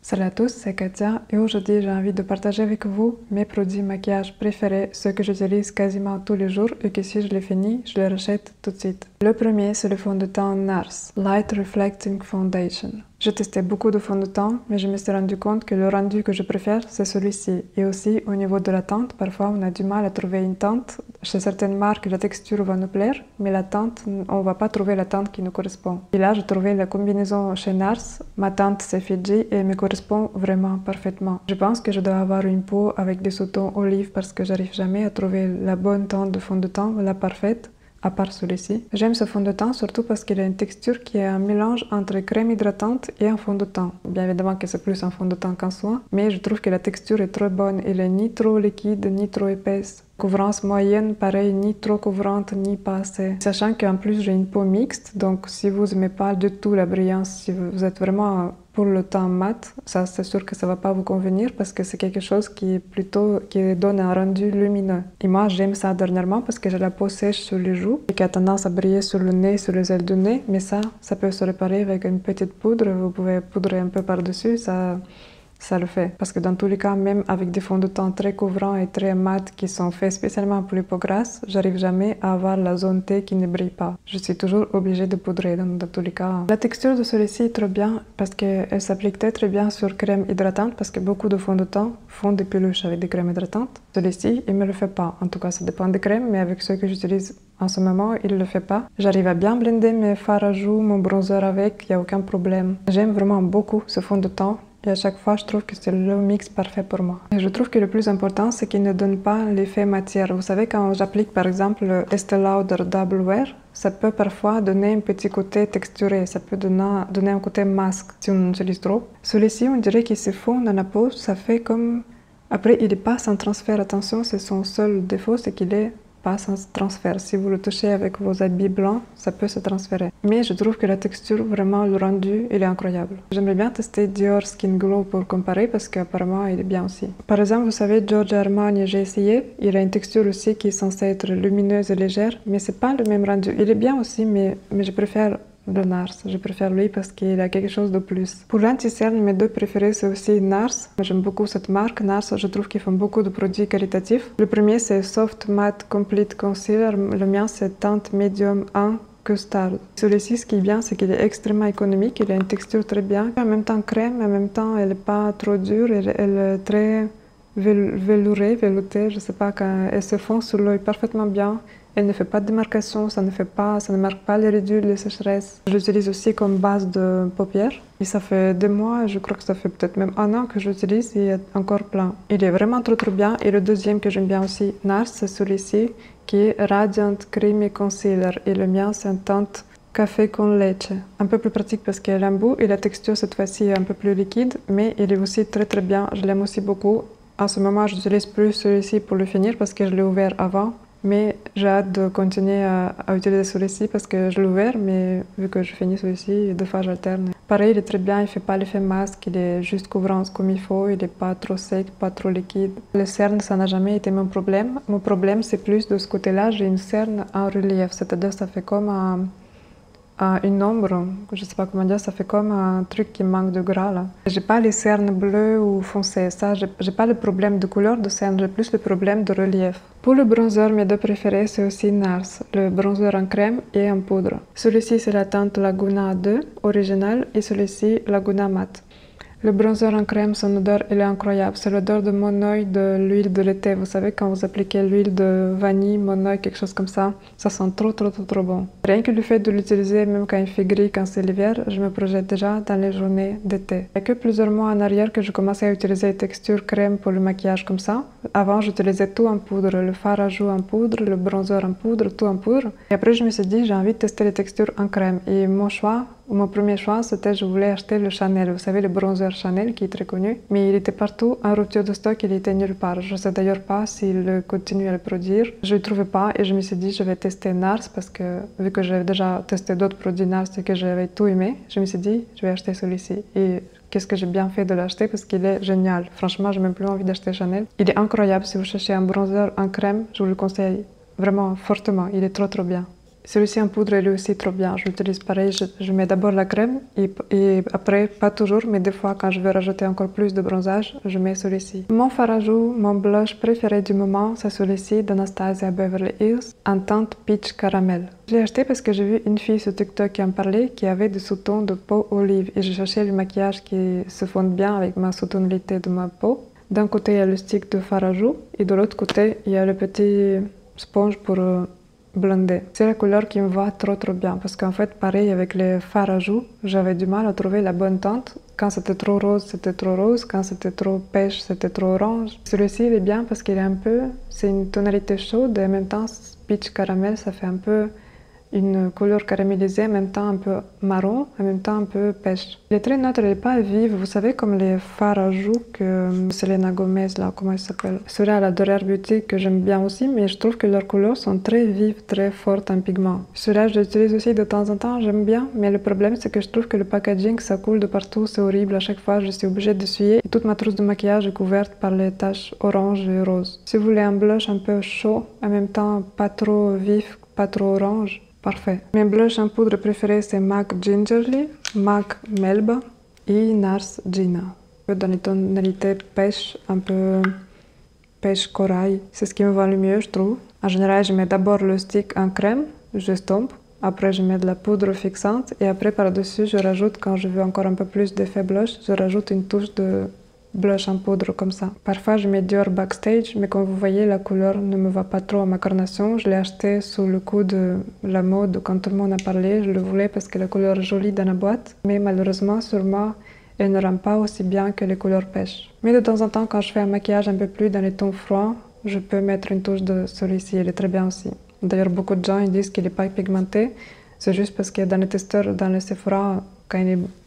Salut à tous, c'est Katia et aujourd'hui j'ai envie de partager avec vous mes produits maquillage préférés, ceux que j'utilise quasiment tous les jours et que si je les finis, je les rachète tout de suite. Le premier c'est le fond de teint NARS, Light Reflecting Foundation. J'ai testé beaucoup de fonds de teint, mais je me suis rendu compte que le rendu que je préfère, c'est celui-ci. Et aussi, au niveau de la teinte, parfois on a du mal à trouver une teinte. Chez certaines marques, la texture va nous plaire, mais la teinte, on va pas trouver la teinte qui nous correspond. Et là, j'ai trouvé la combinaison chez NARS. Ma teinte, c'est Fiji et elle me correspond vraiment parfaitement. Je pense que je dois avoir une peau avec des sous-tons olive parce que j'arrive jamais à trouver la bonne teinte de fond de teint, la parfaite. À part celui-ci. J'aime ce fond de teint surtout parce qu'il a une texture qui est un mélange entre crème hydratante et un fond de teint. Bien évidemment que c'est plus un fond de teint qu'un soin, mais je trouve que la texture est très bonne. Elle est ni trop liquide, ni trop épaisse. Couvrance moyenne, pareil, ni trop couvrante, ni pas assez. Sachant qu'en plus j'ai une peau mixte, donc si vous n'aimez pas du tout la brillance, si vous êtes vraiment pour le teint mat, ça c'est sûr que ça va pas vous convenir parce que c'est quelque chose qui est plutôt, qui donne un rendu lumineux. Et moi j'aime ça dernièrement parce que j'ai la peau sèche sur les joues et qui a tendance à briller sur le nez, sur les ailes du nez, mais ça peut se réparer avec une petite poudre, vous pouvez poudrer un peu par-dessus, ça le fait. Parce que dans tous les cas, même avec des fonds de teint très couvrants et très mat qui sont faits spécialement pour les peaux grasses, j'arrive jamais à avoir la zone T qui ne brille pas. Je suis toujours obligée de poudrer dans tous les cas. La texture de celui-ci est trop bien parce qu'elle s'applique très bien sur crème hydratante parce que beaucoup de fonds de teint font des peluches avec des crèmes hydratantes. Celui-ci, il me le fait pas. En tout cas, ça dépend des crèmes, mais avec ceux que j'utilise en ce moment, il le fait pas. J'arrive à bien blender mes fards à joues, mon bronzer avec, il n'y a aucun problème. J'aime vraiment beaucoup ce fond de teint. Et à chaque fois, je trouve que c'est le mix parfait pour moi. Et je trouve que le plus important, c'est qu'il ne donne pas l'effet matière. Vous savez, quand j'applique par exemple le Estée Lauder Double Wear, ça peut parfois donner un petit côté texturé, ça peut donner un côté masque si on utilise trop. Celui-ci, on dirait qu'il se fond dans la peau, ça fait comme... Après, il n'est pas sans transfert, attention, c'est son seul défaut, c'est qu'il est pas sans transfert. Si vous le touchez avec vos habits blancs, ça peut se transférer. Mais je trouve que la texture, vraiment le rendu, il est incroyable. J'aimerais bien tester Dior Skin Glow pour comparer parce qu'apparemment il est bien aussi. Par exemple, vous savez, Giorgio Armani, j'ai essayé. Il a une texture aussi qui est censée être lumineuse et légère, mais c'est pas le même rendu. Il est bien aussi, mais je préfère le NARS. Je préfère lui parce qu'il a quelque chose de plus. Pour l'anti-cerne, mes deux préférés, c'est aussi NARS. J'aime beaucoup cette marque. NARS, je trouve qu'ils font beaucoup de produits qualitatifs. Le premier, c'est Soft Matte Complete Concealer. Le mien, c'est teinte Medium 1 Custard. Celui-ci, ce qui est bien, c'est qu'il est extrêmement économique. Il a une texture très bien. En même temps crème, en même temps, elle n'est pas trop dure. Elle est très velourée, veloutée. Je sais pas, quand elle se fond sur l'œil parfaitement bien. Elle ne fait pas de démarcation, ça ne marque pas les ridules, les sécheresses. Je l'utilise aussi comme base de paupières. Et ça fait 2 mois, je crois que ça fait peut-être même 1 an que je l'utilise et il est encore plein. Il est vraiment trop bien. Et le deuxième que j'aime bien aussi, NARS, c'est celui-ci qui est Radiant Creamy Concealer. Et le mien, c'est une teinte café con leche. Un peu plus pratique parce qu'il a un bout et la texture cette fois-ci est un peu plus liquide, mais il est aussi très bien. Je l'aime aussi beaucoup. En ce moment, je n'utilise plus celui-ci pour le finir parce que je l'ai ouvert avant. Mais j'ai hâte de continuer à utiliser celui-ci parce que je l'ai ouvert, mais vu que je finis celui-ci, 2 fois j'alterne. Pareil, il est très bien, il ne fait pas l'effet masque, il est juste couvrant comme il faut, il n'est pas trop sec, pas trop liquide. Les cernes, ça n'a jamais été mon problème. Mon problème, c'est plus de ce côté-là, j'ai une cerne en relief, c'est-à-dire ça fait comme une ombre, je sais pas comment dire, ça fait comme un truc qui manque de gras là. J'ai pas les cernes bleues ou foncées, ça, j'ai pas le problème de couleur de cerne, j'ai plus le problème de relief. Pour le bronzer, mes deux préférés, c'est aussi NARS, le bronzer en crème et en poudre. Celui-ci, c'est la teinte Laguna 2, original, et celui-ci, Laguna Mat. Le bronzer en crème, son odeur, elle est incroyable. C'est l'odeur de monoeil de l'huile de l'été. Vous savez, quand vous appliquez l'huile de vanille, monoeil, quelque chose comme ça sent trop bon. Rien que le fait de l'utiliser, même quand il fait gris, quand c'est l'hiver, je me projette déjà dans les journées d'été. Il n'y a que plusieurs mois en arrière que je commençais à utiliser les textures crème pour le maquillage comme ça. Avant, j'utilisais tout en poudre, le fard à joues en poudre, le bronzer en poudre, tout en poudre. Et après, je me suis dit, j'ai envie de tester les textures en crème. Et mon premier choix, c'était je voulais acheter le Chanel. Vous savez, le bronzer Chanel qui est très connu. Mais il était partout, en rupture de stock, il était nulle part. Je ne sais d'ailleurs pas s'il continue à le produire. Je ne le trouvais pas et je me suis dit je vais tester NARS parce que vu que j'avais déjà testé d'autres produits NARS et que j'avais tout aimé, je me suis dit je vais acheter celui-ci. Et qu'est-ce que j'ai bien fait de l'acheter parce qu'il est génial. Franchement, j'ai même plus envie d'acheter Chanel. Il est incroyable. Si vous cherchez un bronzer en crème, je vous le conseille vraiment fortement. Il est trop bien. Celui-ci en poudre, il est aussi trop bien. Je l'utilise pareil, je mets d'abord la crème et après, pas toujours, mais des fois quand je veux rajouter encore plus de bronzage, je mets celui-ci. Mon fard à joues, mon blush préféré du moment, c'est celui-ci d'Anastasia Beverly Hills en teinte Peach Caramel. Je l'ai acheté parce que j'ai vu une fille sur TikTok qui en parlait, qui avait des sous-tons de peau olive et je cherchais le maquillage qui se fonde bien avec ma sous-tonalité de ma peau. D'un côté, il y a le stick de fard à joues et de l'autre côté, il y a le petit sponge pour blonder. C'est la couleur qui me va trop bien parce qu'en fait, pareil avec les fards à joues, j'avais du mal à trouver la bonne teinte. Quand c'était trop rose, c'était trop rose. Quand c'était trop pêche, c'était trop orange. Celui-ci, il est bien parce qu'il est un peu... C'est une tonalité chaude et en même temps, peach caramel, ça fait un peu une couleur caramélisée, en même temps un peu marron, en même temps un peu pêche. Il est très neutre, il n'est pas vif. Vous savez, comme les fards à joues que Selena Gomez, là, comment elle s'appelle? Celui-là à la Rare Beauty que j'aime bien aussi, mais je trouve que leurs couleurs sont très vives, très fortes en pigments. Celui-là, je l'utilise aussi de temps en temps, j'aime bien, mais le problème, c'est que je trouve que le packaging, ça coule de partout, c'est horrible. À chaque fois, je suis obligée d'essuyer. Et toute ma trousse de maquillage est couverte par les taches orange et rose. Si vous voulez un blush un peu chaud, en même temps pas trop vif, pas trop orange, parfait. Mes blushs en poudre préférés, c'est MAC Gingerly, MAC Melba et NARS Gina. Dans les tonalités pêche, un peu pêche corail, c'est ce qui me va le mieux, je trouve. En général, je mets d'abord le stick en crème, j'estompe. Après, je mets de la poudre fixante et après, par-dessus, je rajoute, quand je veux encore un peu plus d'effet blush, je rajoute une touche de blush en poudre comme ça. Parfois, je mets Dior Backstage, mais comme vous voyez, la couleur ne me va pas trop à ma carnation. Je l'ai acheté sous le coup de la mode quand tout le monde a parlé. Je le voulais parce que la couleur est jolie dans la boîte, mais malheureusement, sur moi, elle ne rend pas aussi bien que les couleurs pêche. Mais de temps en temps, quand je fais un maquillage un peu plus dans les tons froids, je peux mettre une touche de celui-ci. Elle est très bien aussi. D'ailleurs, beaucoup de gens ils disent qu'il n'est pas pigmenté. C'est juste parce que dans les testeurs, dans les Sephora, quand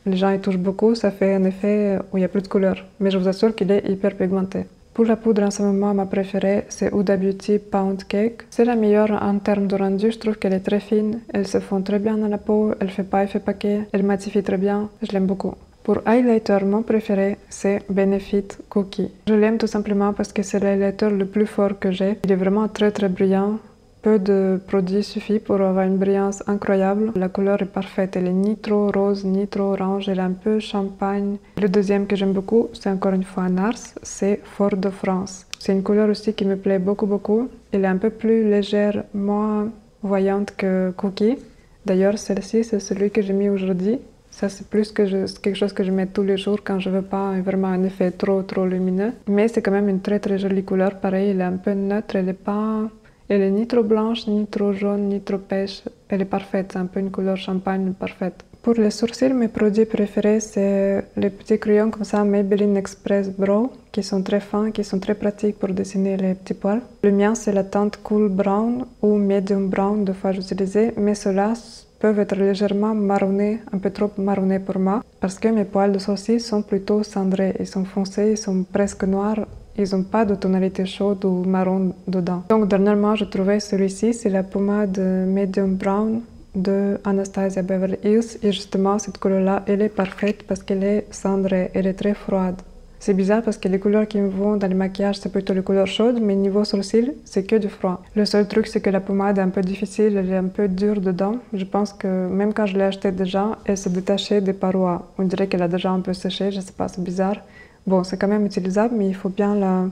les gens y touchent beaucoup, ça fait un effet où il n'y a plus de couleur. Mais je vous assure qu'il est hyper pigmenté. Pour la poudre en ce moment, ma préférée, c'est Huda Beauty Pound Cake. C'est la meilleure en termes de rendu. Je trouve qu'elle est très fine. Elle se fond très bien dans la peau. Elle ne fait pas effet paquet. Elle matifie très bien. Je l'aime beaucoup. Pour highlighter, mon préféré, c'est Benefit Cookie. Je l'aime tout simplement parce que c'est l'highlighter le plus fort que j'ai. Il est vraiment très brillant. Peu de produits suffit pour avoir une brillance incroyable. La couleur est parfaite, elle est ni trop rose ni trop orange, elle est un peu champagne. Le deuxième que j'aime beaucoup, c'est encore une fois NARS, c'est Fort de France. C'est une couleur aussi qui me plaît beaucoup. Elle est un peu plus légère, moins voyante que Cookie. D'ailleurs, celle-ci, c'est celui que j'ai mis aujourd'hui. Ça, c'est plus que quelque chose que je mets tous les jours quand je veux pas vraiment un effet trop lumineux. Mais c'est quand même une très jolie couleur. Pareil, elle est un peu neutre, elle est ni trop blanche, ni trop jaune, ni trop pêche. Elle est parfaite, c'est un peu une couleur champagne parfaite. Pour les sourcils, mes produits préférés, c'est les petits crayons comme ça, Maybelline Express Brow, qui sont très fins, qui sont très pratiques pour dessiner les petits poils. Le mien, c'est la teinte Cool Brown ou Medium Brown, deux fois j'utilisais, mais ceux-là peuvent être légèrement marronnés, un peu trop marronnés pour moi, parce que mes poils de sourcils sont plutôt cendrés, ils sont foncés, ils sont presque noirs. Ils n'ont pas de tonalité chaude ou marron dedans. Donc dernièrement, je trouvais celui-ci, c'est la pommade Medium Brown de Anastasia Beverly Hills. Et justement, cette couleur-là, elle est parfaite parce qu'elle est cendrée, elle est très froide. C'est bizarre parce que les couleurs qui me vont dans le maquillage, c'est plutôt les couleurs chaudes, mais niveau sourcils, c'est que du froid. Le seul truc, c'est que la pommade est un peu difficile, elle est un peu dure dedans. Je pense que même quand je l'ai achetée déjà, elle se détachait des parois. On dirait qu'elle a déjà un peu séché, je sais pas, c'est bizarre. Bon, c'est quand même utilisable, mais il faut bien la...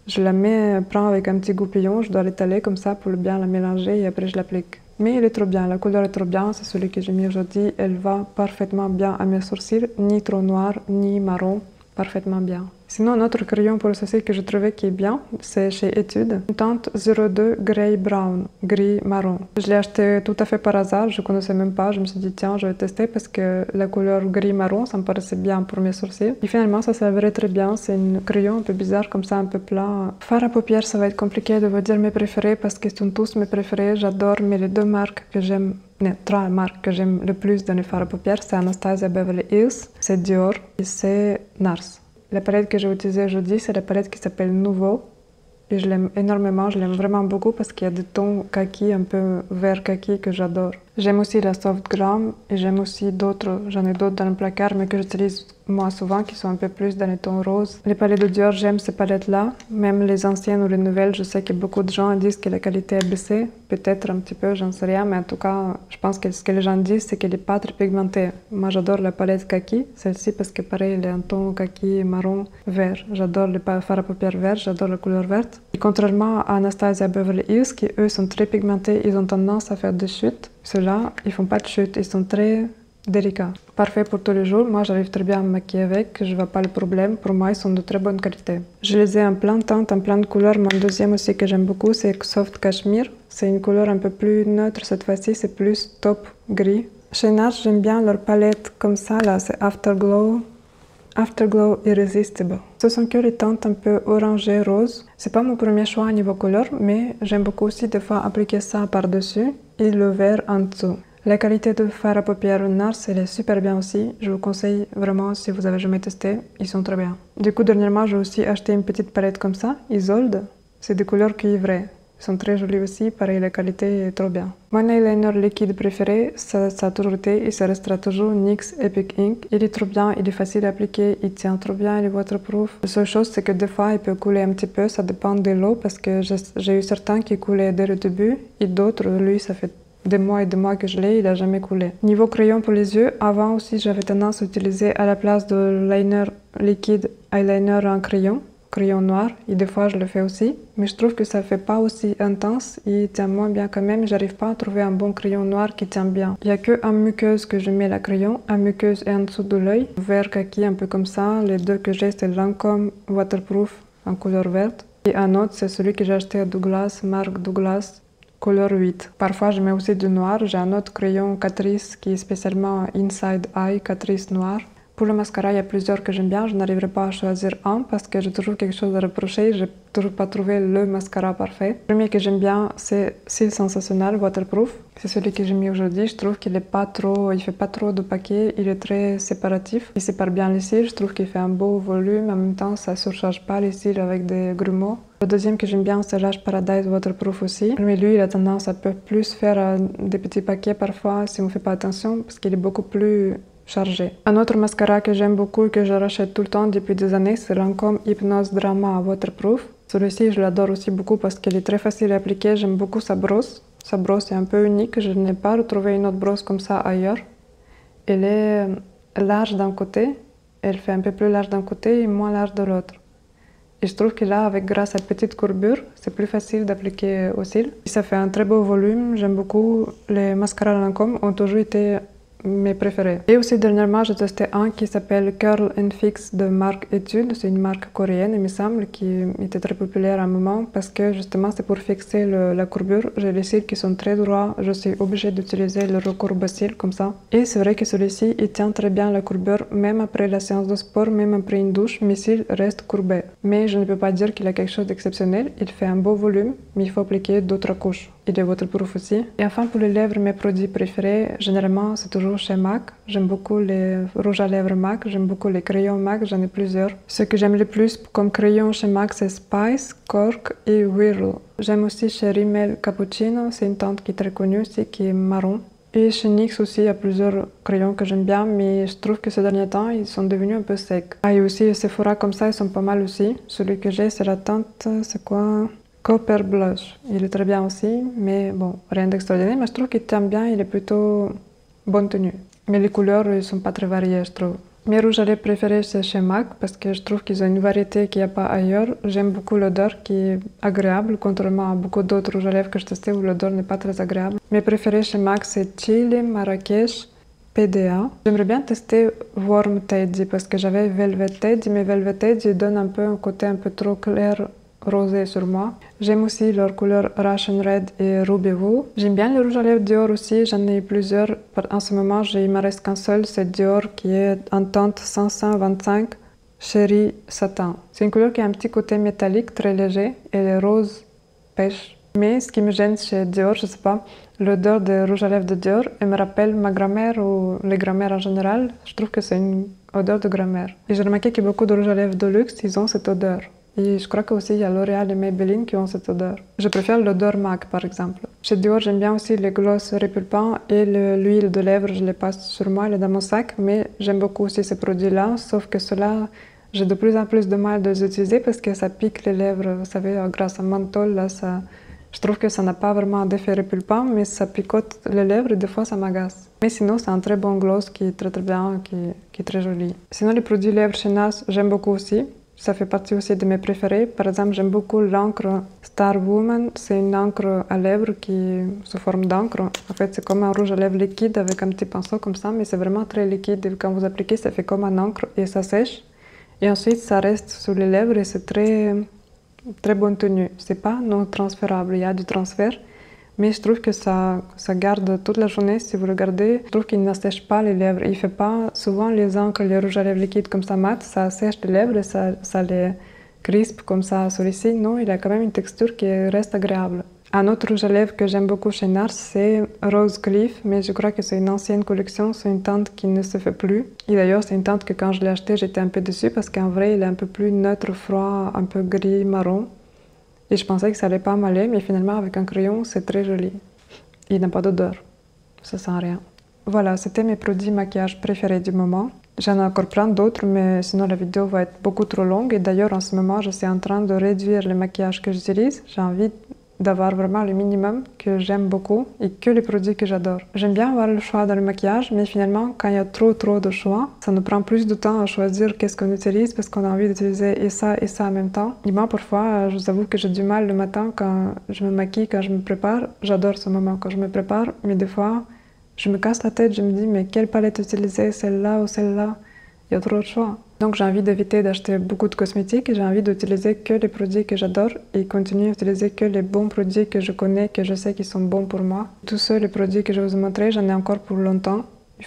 Je la prends avec un petit goupillon, je dois l'étaler comme ça pour bien la mélanger et après je l'applique. Mais elle est trop bien, la couleur est trop bien, c'est celui que j'ai mis aujourd'hui. Elle va parfaitement bien à mes sourcils, ni trop noir, ni marron, parfaitement bien. Sinon, un autre crayon pour le sourcil que je trouvais qui est bien, c'est chez Etude, une teinte 02 Grey Brown, gris marron. Je l'ai acheté tout à fait par hasard, je ne connaissais même pas, je me suis dit tiens, je vais tester parce que la couleur gris marron, ça me paraissait bien pour mes sourcils. Et finalement, ça s'avérait très bien, c'est un crayon un peu bizarre comme ça, un peu plat. Fard à paupières, ça va être compliqué de vous dire mes préférés parce qu'ils sont tous mes préférés, j'adore, mais les deux marques que j'aime, trois marques que j'aime le plus dans les fards à paupières, c'est Anastasia Beverly Hills, c'est Dior et c'est NARS. La palette que j'ai utilisée aujourd'hui, c'est la palette qui s'appelle Nouveau. Et je l'aime énormément, je l'aime vraiment beaucoup parce qu'il y a des tons kaki, un peu vert kaki que j'adore. J'aime aussi la Soft Glam et j'aime aussi d'autres, j'en ai d'autres dans le placard mais que j'utilise moins souvent, qui sont un peu plus dans les tons roses. Les palettes de Dior, j'aime ces palettes-là. Même les anciennes ou les nouvelles, je sais que beaucoup de gens disent que la qualité a baissé. Peut-être un petit peu, j'en sais rien, mais en tout cas, je pense que ce que les gens disent, c'est qu'elle n'est pas très pigmentée. Moi, j'adore la palette kaki, celle-ci, parce que pareil, elle est en ton kaki, marron, vert. J'adore les fards à paupières verts, j'adore la couleur verte. Et contrairement à Anastasia Beverly Hills, qui eux sont très pigmentés, ils ont tendance à faire des chutes. Ceux-là, ils font pas de chutes, ils sont très délicats. Parfait pour tous les jours. Moi, j'arrive très bien à me maquiller avec. Je vois pas le problème. Pour moi, ils sont de très bonne qualité. Je les ai en plein de teintes, en plein de couleurs. Mon deuxième aussi que j'aime beaucoup, c'est Soft Cashmere. C'est une couleur un peu plus neutre cette fois-ci. C'est plus taupe gris. Chez Nars, j'aime bien leur palette comme ça. Là, c'est Afterglow. Afterglow Irresistible. Ce sont que les teintes un peu orangées, roses. C'est pas mon premier choix au niveau couleur, mais j'aime beaucoup aussi des fois appliquer ça par-dessus et le vert en dessous. La qualité de fard à paupières Nars, elle est super bien aussi. Je vous conseille vraiment si vous avez jamais testé, ils sont très bien. Du coup, dernièrement, j'ai aussi acheté une petite palette comme ça, Isolde. C'est des couleurs cuivrées. Ils sont très jolis aussi, pareil, la qualité est trop bien. Mon eyeliner liquide préféré, ça a toujours été et ça restera toujours NYX Epic Ink. Il est trop bien, il est facile à appliquer, il tient trop bien, il est waterproof. La seule chose, c'est que des fois, il peut couler un petit peu, ça dépend de l'eau parce que j'ai eu certains qui coulaient dès le début et d'autres, lui, ça fait des mois et des mois que je l'ai, il n'a jamais coulé. Niveau crayon pour les yeux, avant aussi j'avais tendance à utiliser à la place de liner liquide, eyeliner en crayon noir, et des fois je le fais aussi, mais je trouve que ça fait pas aussi intense, il tient moins bien quand même, j'arrive pas à trouver un bon crayon noir qui tient bien. Il y a que en muqueuse que je mets la crayon, en muqueuse et en dessous de l'œil, vert kaki un peu comme ça, les deux que j'ai c'est Lancôme Waterproof en couleur verte, et un autre c'est celui que j'ai acheté à Douglas, marque Douglas, couleur 8. Parfois, je mets aussi du noir. J'ai un autre crayon Catrice qui est spécialement Inside Eye, Catrice noir. Pour le mascara, il y a plusieurs que j'aime bien. Je n'arriverai pas à choisir un parce que j'ai toujours quelque chose à reprocher. Je n'ai toujours pas trouvé le mascara parfait. Le premier que j'aime bien, c'est Cils Sensationnel Waterproof. C'est celui que j'ai mis aujourd'hui. Je trouve qu'il est pas trop, il fait pas trop de paquets. Il est très séparatif. Il sépare bien les cils. Je trouve qu'il fait un beau volume. En même temps, ça surcharge pas les cils avec des grumeaux. Le deuxième que j'aime bien, c'est Lash Paradise Waterproof aussi. Mais lui, il a tendance à peu plus faire des petits paquets parfois si on ne fait pas attention parce qu'il est beaucoup plus chargé. Un autre mascara que j'aime beaucoup et que je rachète tout le temps depuis des années, c'est Lancôme Hypnose Drama Waterproof. Celui-ci, je l'adore aussi beaucoup parce qu'il est très facile à appliquer. J'aime beaucoup sa brosse. Sa brosse est un peu unique. Je n'ai pas retrouvé une autre brosse comme ça ailleurs. Elle est large d'un côté. Elle fait un peu plus large d'un côté et moins large de l'autre. Et je trouve que là, grâce à cette petite courbure, c'est plus facile d'appliquer aux cils. Et ça fait un très beau volume. J'aime beaucoup. Les mascaras Lancôme ont toujours été mes préférés. Et aussi dernièrement, j'ai testé un qui s'appelle Curl and Fix de marque Etude. C'est une marque coréenne, il me semble, qui était très populaire à un moment parce que justement c'est pour fixer la courbure. J'ai les cils qui sont très droits, je suis obligée d'utiliser le recourbe-cils comme ça. Et c'est vrai que celui-ci, il tient très bien la courbure, même après la séance de sport, même après une douche, mes cils restent courbés. Mais je ne peux pas dire qu'il a quelque chose d'exceptionnel. Il fait un beau volume, mais il faut appliquer d'autres couches. Il est waterproof aussi. Et enfin pour les lèvres, mes produits préférés, généralement c'est toujours chez MAC. J'aime beaucoup les rouges à lèvres MAC, j'aime beaucoup les crayons MAC, j'en ai plusieurs. Ce que j'aime le plus comme crayon chez MAC, c'est Spice, Cork et Whirl. J'aime aussi chez Rimmel Cappuccino, c'est une teinte qui est très connue aussi, qui est marron. Et chez NYX aussi, il y a plusieurs crayons que j'aime bien, mais je trouve que ces derniers temps, ils sont devenus un peu secs. Ah, et aussi Sephora comme ça, ils sont pas mal aussi. Celui que j'ai, c'est la teinte, c'est quoi? Copper Blush. Il est très bien aussi, mais bon, rien d'extraordinaire. Mais je trouve qu'il tient bien, il est plutôt bonne tenue. Mais les couleurs, ils sont pas très variées, je trouve. Mes rouges à lèvres préférés, c'est chez MAC, parce que je trouve qu'ils ont une variété qu'il n'y a pas ailleurs. J'aime beaucoup l'odeur qui est agréable, contrairement à beaucoup d'autres rouges à lèvres que je testais où l'odeur n'est pas très agréable. Mes préférés chez MAC, c'est Chili, Marrakech, PDA. J'aimerais bien tester Warm Teddy, parce que j'avais Velvet Teddy, mais Velvet Teddy donne un peu un côté un peu trop clair, rosé sur moi. J'aime aussi leurs couleurs Russian Red et Ruby Woo. J'aime bien les rouges à lèvres Dior aussi, j'en ai plusieurs. En ce moment, il me reste qu'un seul, c'est Dior qui est en teinte 525 Cherry Satin. C'est une couleur qui a un petit côté métallique, très léger, et est rose pêche. Mais ce qui me gêne chez Dior, je sais pas, l'odeur de rouge à lèvres de Dior, elle me rappelle ma grand-mère ou les grand-mères en général. Je trouve que c'est une odeur de grand-mère. Et j'ai remarqué que beaucoup de rouge à lèvres de luxe, ils ont cette odeur. Et je crois qu'aussi il y a L'Oréal et Maybelline qui ont cette odeur. Je préfère l'odeur MAC par exemple. Chez Dior, j'aime bien aussi les gloss répulpants et l'huile de lèvres, je les passe sur moi, elle est dans mon sac, mais j'aime beaucoup aussi ces produits-là, sauf que ceux-là, j'ai de plus en plus de mal de les utiliser parce que ça pique les lèvres, vous savez, grâce au menthol, là, je trouve que ça n'a pas vraiment d'effet répulpant, mais ça picote les lèvres et des fois ça m'agace. Mais sinon, c'est un très bon gloss qui est très bien, qui est très joli. Sinon, les produits lèvres chez NARS, j'aime beaucoup aussi. Ça fait partie aussi de mes préférés. Par exemple, j'aime beaucoup l'encre Star Woman. C'est une encre à lèvres qui est sous forme d'encre. En fait, c'est comme un rouge à lèvres liquide avec un petit pinceau comme ça, mais c'est vraiment très liquide. Et quand vous appliquez, ça fait comme un encre et ça sèche. Et ensuite, ça reste sur les lèvres et c'est très bonne tenue. C'est pas non transférable, il y a du transfert. Mais je trouve que ça garde toute la journée. Si vous regardez, je trouve qu'il n'assèche pas les lèvres. Il fait pas souvent les encres, les rouges à lèvres liquides comme ça mat, ça assèche les lèvres et ça les crispe comme ça sur ici. Non, il a quand même une texture qui reste agréable. Un autre rouge à lèvres que j'aime beaucoup chez NARS, c'est Rose Cliff, mais je crois que c'est une ancienne collection, c'est une teinte qui ne se fait plus. Et d'ailleurs, c'est une teinte que quand je l'ai achetée, j'étais un peu déçue parce qu'en vrai, il est un peu plus neutre, froid, un peu gris, marron. Et je pensais que ça allait pas m'aller, mais finalement, avec un crayon, c'est très joli. Il n'a pas d'odeur, ça sent rien. Voilà, c'était mes produits maquillage préférés du moment. J'en ai encore plein d'autres, mais sinon la vidéo va être beaucoup trop longue. Et d'ailleurs, en ce moment, je suis en train de réduire les maquillages que j'utilise. J'ai envie d'avoir vraiment le minimum que j'aime beaucoup et que les produits que j'adore. J'aime bien avoir le choix dans le maquillage, mais finalement, quand il y a trop de choix, ça nous prend plus de temps à choisir qu'est-ce qu'on utilise parce qu'on a envie d'utiliser et ça en même temps. Et moi, parfois, je vous avoue que j'ai du mal le matin quand je me maquille, quand je me prépare. J'adore ce moment quand je me prépare, mais des fois, je me casse la tête, je me dis, mais quelle palette utiliser, celle-là ou celle-là? Il y a trop de choix. Donc j'ai envie d'éviter d'acheter beaucoup de cosmétiques et j'ai envie d'utiliser que les produits que j'adore et continuer à utiliser que les bons produits que je connais, que je sais qui sont bons pour moi. Tous ceux, les produits que je vous ai montrés, j'en ai encore pour longtemps.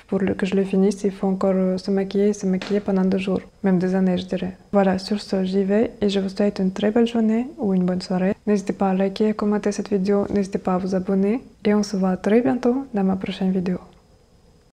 Pour que je les finisse, il faut encore se maquiller pendant 2 jours, même des années je dirais. Voilà, sur ce j'y vais et je vous souhaite une très belle journée ou une bonne soirée. N'hésitez pas à liker et commenter cette vidéo, n'hésitez pas à vous abonner et on se voit très bientôt dans ma prochaine vidéo.